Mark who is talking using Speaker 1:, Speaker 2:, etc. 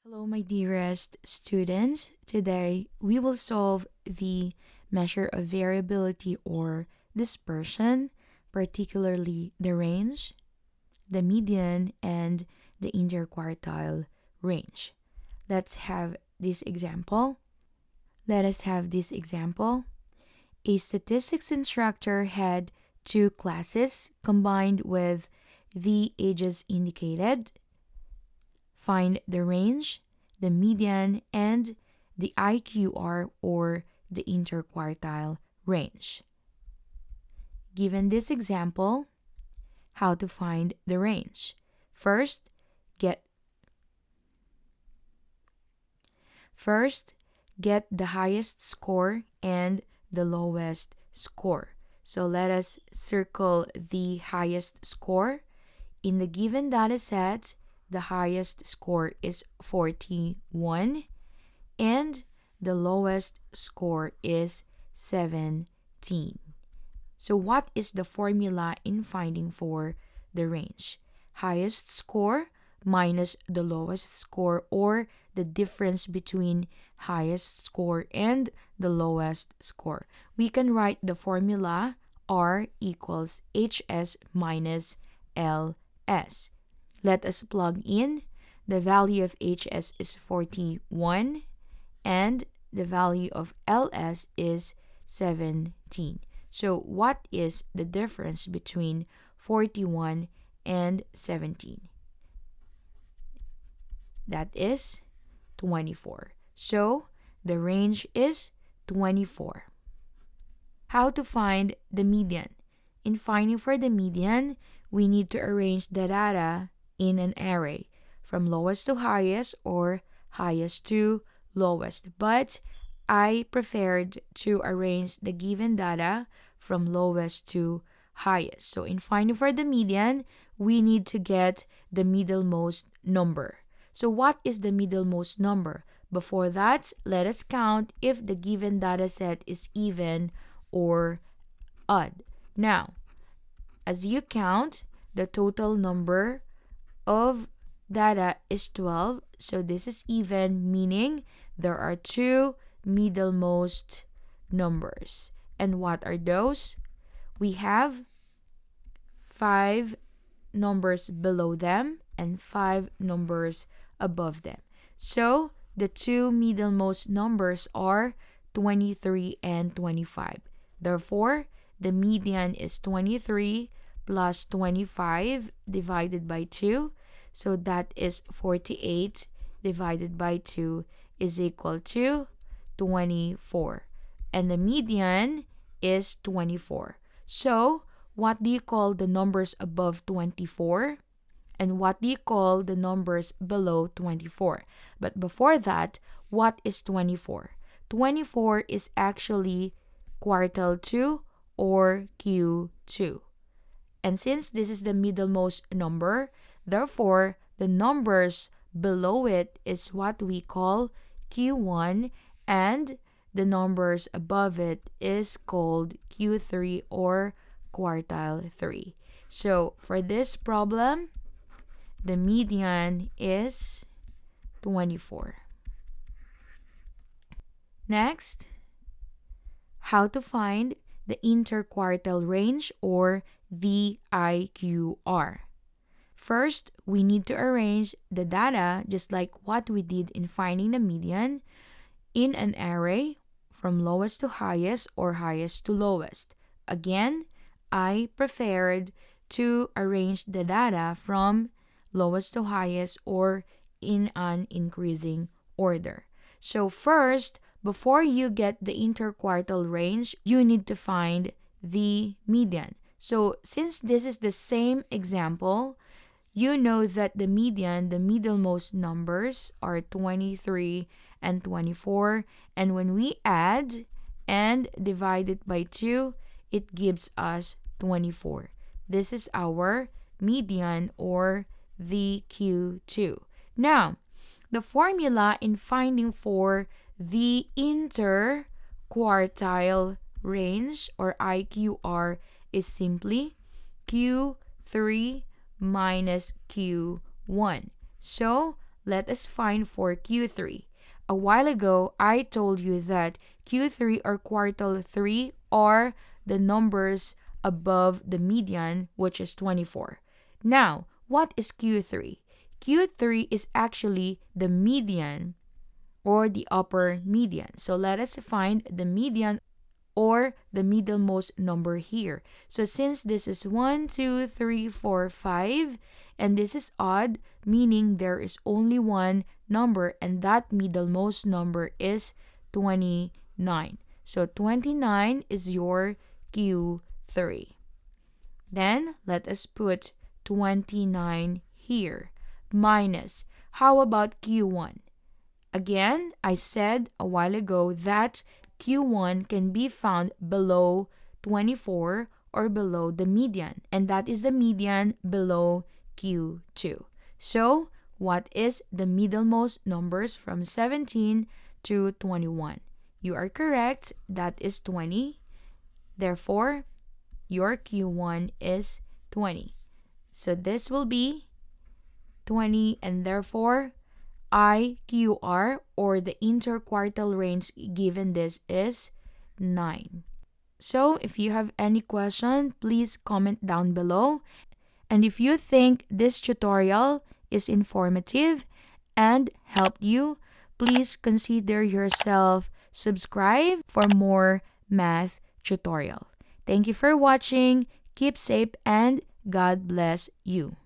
Speaker 1: Hello, my dearest students. Today, we will solve the measure of variability or dispersion, particularly the range, the median, and the interquartile range. Let's have this example. Let us have this example. A statistics instructor had two classes combined with the ages indicated. Find the range, the median, and the IQR or the interquartile range. Given this example, how to find the range. First, get first get the highest score and the lowest score. So let us circle the highest score. In the given data set, the highest score is 41 and the lowest score is 17. So what is the formula in finding for the range? Highest score minus the lowest score, or the difference between highest score and the lowest score. We can write the formula R equals HS minus LS. Let us plug in. The value of HS is 41 and the value of LS is 17. So what is the difference between 41 and 17? That is 24. So the range is 24. How to find the median? In finding for the median, we need to arrange the data in an array from lowest to highest or highest to lowest. But I preferred to arrange the given data from lowest to highest. So in finding for the median, we need to get the middlemost number. So what is the middlemost number? Before that, let us count if the given data set is even or odd. Now, as you count, the total number of data is 12. So this is even, meaning there are two middlemost numbers. And what are those? We have 5 numbers below them and 5 numbers above them. So the two middlemost numbers are 23 and 25. Therefore, the median is 23 plus 25 divided by 2. So that is 48 divided by 2 is equal to 24. And the median is 24. So, what do you call the numbers above 24? And what do you call the numbers below 24? But before that, what is 24? 24 is actually quartile 2 or Q2. And since this is the middlemost number, therefore, the numbers below it is what we call Q1, and the numbers above it is called Q3 or quartile 3. So for this problem, the median is 24. Next, how to find the interquartile range or the IQR. First, we need to arrange the data just like what we did in finding the median in an array from lowest to highest or highest to lowest. Again, I preferred to arrange the data from lowest to highest or in an increasing order. So first, before you get the interquartile range, you need to find the median. So since this is the same example, you know that the median, the middlemost numbers are 23 and 24. And when we add and divide it by 2, it gives us 24. This is our median or the Q2. Now, the formula in finding for the interquartile range or IQR is simply Q3 minus Q1. So let us find for Q3. A while ago, I told you that Q3 or quartile 3 are the numbers above the median, which is 24. Now, what is Q3? Q3 is actually the median or the upper median. So let us find the median or the middlemost number here. So since this is 1, 2, 3, 4, 5, and this is odd, meaning there is only one number, and that middlemost number is 29. So 29 is your Q3. Then let us put 29 here. Minus. How about Q1? Again, I said a while ago that Q1 can be found below 24 or below the median, and that is the median below Q2. So, what is the middlemost numbers from 17 to 21? You are correct, that is 20. Therefore, your Q1 is 20. So, this will be 20, and therefore, IQR or the interquartile range given this is 9. So if you have any question, please comment down below. And if you think this tutorial is informative and helped you, please consider yourself subscribe for more math tutorial. Thank you for watching. Keep safe and God bless you.